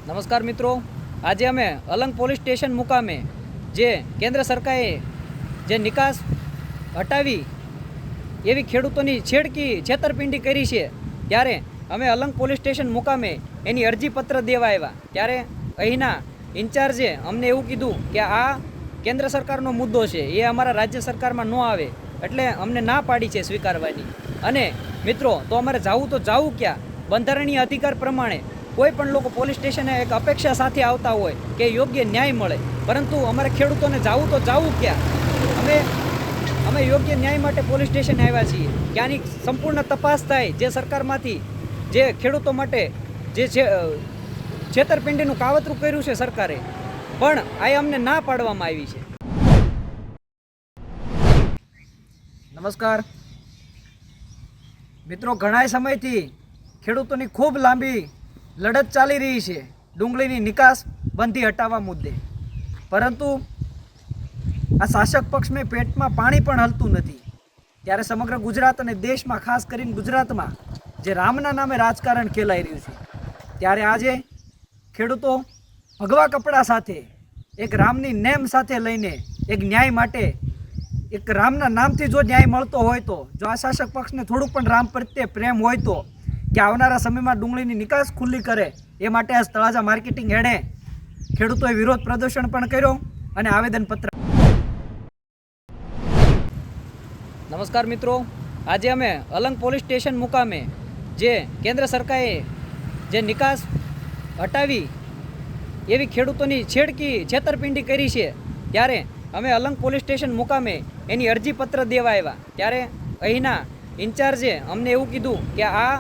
નમસ્કાર મિત્રો, આજે અમે અલંગ પોલીસ સ્ટેશન મુકામે જે કેન્દ્ર સરકારે જે નિકાસ હટાવી એવી ખેડૂતોની છેતરપિંડી કરી છે, ત્યારે અમે અલંગ પોલીસ સ્ટેશન મુકામે એની અરજીપત્ર દેવા આવ્યા. ત્યારે અહીંના ઇન્ચાર્જે અમને એવું કીધું કે આ કેન્દ્ર સરકારનો મુદ્દો છે, એ અમારા રાજ્ય સરકારમાં ન આવે, એટલે અમને ના પાડી છે સ્વીકારવાની. અને મિત્રો, તો અમારે જવું તો જવું ક્યાં? બંધારણીય અધિકાર પ્રમાણે કોઈ પણ લોકો પોલીસ સ્ટેશને એક અપેક્ષા સાથે આવતા હોય કે યોગ્ય ન્યાય મળે, પરંતુ અમારે ખેડૂતોને જવું તો જવું ક્યાં? અમે યોગ્ય ન્યાય માટે પોલીસ સ્ટેશને આવ્યા છીએ કે આની સંપૂર્ણ તપાસ થાય, જે સરકારમાંથી જે ખેડૂતો માટે જે છેતરપિંડીનું કાવતરું કર્યું છે સરકારે, પણ આ અમને ના પાડવામાં આવી છે. નમસ્કાર મિત્રો, ઘણા સમયથી ખેડૂતોની ખૂબ લાંબી લડત ચાલી રહી છે ડુંગળીની નિકાસ બંધી હટાવવા મુદ્દે, પરંતુ આ શાસક પક્ષને પેટમાં પાણી પણ હલતું નથી. ત્યારે સમગ્ર ગુજરાત અને દેશમાં, ખાસ કરીને ગુજરાતમાં જે રામના નામે રાજકારણ ખેલાઈ રહ્યું છે, ત્યારે આજે ખેડૂતો ભગવા કપડાં સાથે એક રામની નેમ સાથે લઈને એક ન્યાય માટે, એક રામના નામથી જો ન્યાય મળતો હોય તો, જો આ શાસક પક્ષને થોડુંક પણ રામ પ્રત્યે પ્રેમ હોય તો, કે આવનારા સમયમાં ડુંગળીની નિકાસ ખુલ્લી કરે, એ માટે આ તળાજા માર્કેટિંગ હેડે ખેડૂતોએ વિરોધ પ્રદર્શન પણ કર્યો અને આવેદનપત્ર. નમસ્કાર મિત્રો, આજે અમે અલંગ પોલીસ સ્ટેશન મુકામે જે કેન્દ્ર સરકારે જે નિકાસ હટાવી એવી ખેડૂતોની છેતરપિંડી કરી છે, ત્યારે અમે અલંગ પોલીસ સ્ટેશન મુકામે એની અરજીપત્ર દેવા આવ્યા. ત્યારે અહીંના ઇન્ચાર્જે અમને એવું કીધું કે આ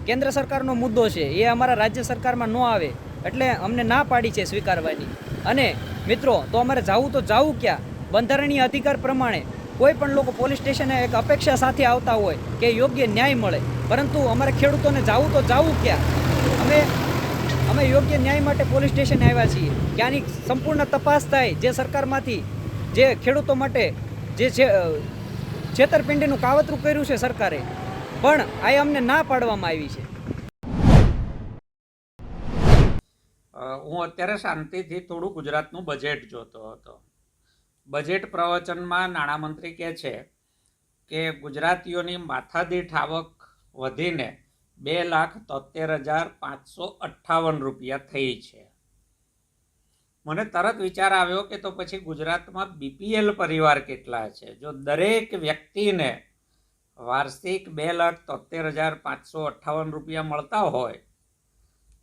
કેન્દ્ર સરકારનો મુદ્દો છે, એ અમારા રાજ્ય સરકારમાં ન આવે, એટલે અમને ના પાડી છે સ્વીકારવાની. અને મિત્રો, તો અમારે જવું તો જવું ક્યાં? બંધારણીય અધિકાર પ્રમાણે કોઈ પણ લોકો પોલીસ સ્ટેશને એક અપેક્ષા સાથે આવતા હોય કે યોગ્ય ન્યાય મળે, પરંતુ અમારે ખેડૂતોને જવું તો જવું ક્યાં? અમે યોગ્ય ન્યાય માટે પોલીસ સ્ટેશને આવ્યા છીએ કે આની સંપૂર્ણ તપાસ થાય, જે સરકારમાંથી જે ખેડૂતો માટે જે છેતરપિંડીનું કાવતરું કર્યું છે સરકારે, પણ આ અમને ના પાડવામાં આવી છે. હું અત્યારે શાંતિથી થોડું ગુજરાતનું બજેટ જોતો હતો. બજેટ પ્રવચનમાં નાણામંત્રી કહે છે કે ગુજરાતીઓની માથાદીઠ આવક વધીને 2,73,558 રૂપિયા થઈ છે. મને તરત વિચાર આવ્યો કે તો પછી ગુજરાતમાં બીપીએલ પરિવાર કેટલા છે? જો દરેક વ્યક્તિને વાર્ષિક 2,73,558 રૂપિયા મળતા હોય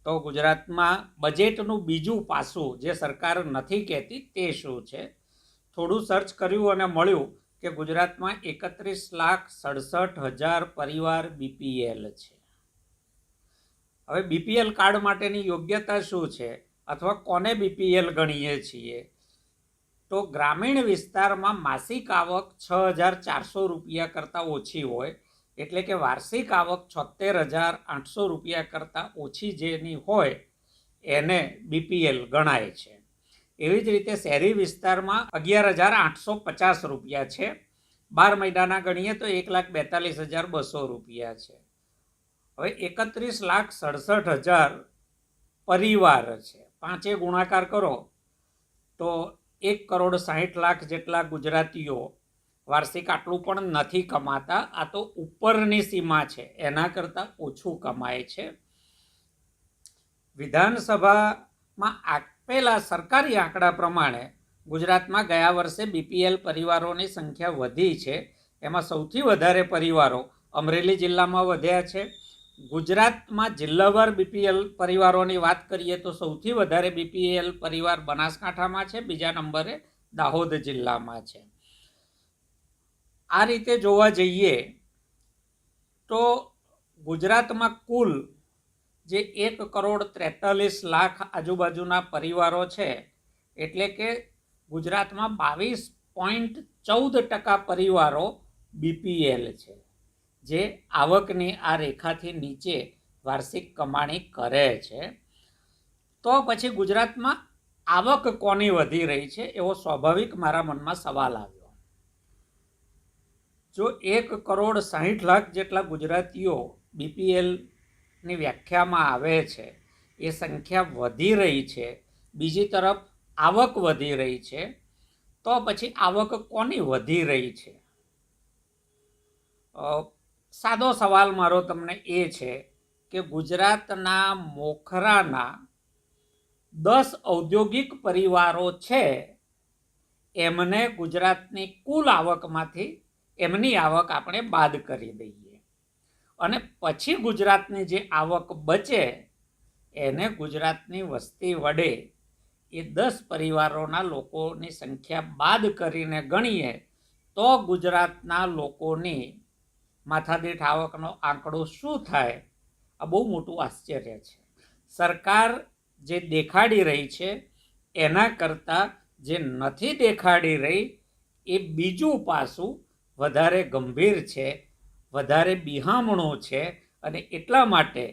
તો ગુજરાતમાં બજેટનું બીજું પાસું જે સરકાર નથી કહેતી તે શું છે? થોડું સર્ચ કર્યું અને મળ્યું કે ગુજરાતમાં 31,67,000 પરિવાર બીપીએલ છે. હવે બીપીએલ કાર્ડ માટેની યોગ્યતા શું છે, અથવા કોને બીપીએલ ગણીએ છીએ? તો ગ્રામીણ વિસ્તારમાં માસિક આવક 6,400 રૂપિયા કરતાં ઓછી હોય, એટલે કે વાર્ષિક આવક 76,800 રૂપિયા કરતાં ઓછી જેની હોય એને બીપીએલ ગણાય છે. એવી જ રીતે શહેરી વિસ્તારમાં 11,850 રૂપિયા છે. 12 મહિનાના ગણીએ તો 1,42,200 રૂપિયા છે. હવે 31,67,000 પરિવાર છે. 5 ગુણાકાર કરો તો 1,60,00,000 જેટલા ગુજરાતીઓ વાર્ષિક આટલું પણ નથી કમાતા. આ તો ઉપરની સીમા છે, એના કરતાં ઓછું કમાય છે. વિધાનસભામાં આપેલા સરકારી આંકડા પ્રમાણે ગુજરાતમાં ગયા વર્ષે બીપીએલ પરિવારોની સંખ્યા વધી છે. એમાં સૌથી વધારે પરિવારો અમરેલી જિલ્લામાં વધ્યા છે. ગુજરાતમાં જિલ્લાવાર બીપીએલ પરિવારોની વાત કરીએ તો સૌથી વધારે બીપીએલ પરિવાર બનાસકાંઠામાં છે, બીજા નંબરે દાહોદ જિલ્લામાં છે. આ રીતે જોવા જઈએ તો ગુજરાતમાં કુલ જે 1,43,00,000 આજુબાજુના પરિવારો છે, એટલે કે ગુજરાતમાં 22.14% પરિવારો બીપીએલ છે, જે આવકની આ રેખાથી નીચે વાર્ષિક કમાણી કરે છે. તો પછી ગુજરાતમાં આવક કોની વધી રહી છે એવો સ્વાભાવિક મારા મનમાં સવાલ આવ્યો. જો 1,60,00,000 જેટલા ગુજરાતીઓ બીપીએલની વ્યાખ્યામાં આવે છે, એ સંખ્યા વધી રહી છે, બીજી તરફ આવક વધી રહી છે, તો પછી આવક કોની વધી રહી છે? સાદો સવાલ મારો તમને એ છે કે ગુજરાતના મોખરાના 10 ઔદ્યોગિક પરિવારો છે, એમને ગુજરાતની કુલ આવકમાંથી એમની આવક આપણે બાદ કરી દઈએ અને પછી ગુજરાતની જે આવક બચે એને ગુજરાતની વસ્તી વડે એ 10 પરિવારોના લોકોની સંખ્યા બાદ કરીને ગણીએ તો ગુજરાતના લોકોની માથાદીઠ આવકનો આંકડો શું થાય? આ બહુ મોટું આશ્ચર્ય છે. સરકાર જે દેખાડી રહી છે એના કરતાં જે નથી દેખાડી રહી એ બીજું પાસું વધારે ગંભીર છે, વધારે બિહામણું છે અને એટલા માટે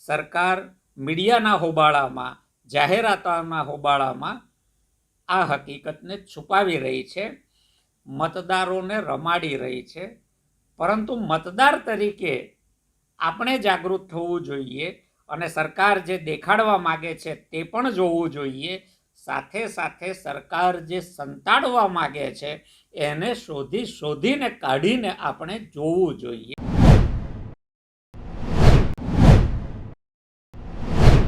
સરકાર મીડિયાના હોબાળામાં, જાહેરાતોના હોબાળામાં આ હકીકતને છુપાવી રહી છે, મતદારોને રમાડી રહી છે. પરંતુ મતદાર તરીકે આપણે જાગૃત થવું જોઈએ અને સરકાર જે દેખાડવા માગે છે તે પણ જોવું જોઈએ. સાથે સાથે સરકાર જે સંતાડવા માગે છે એને શોધીને કાઢીને આપણે જોવું જોઈએ.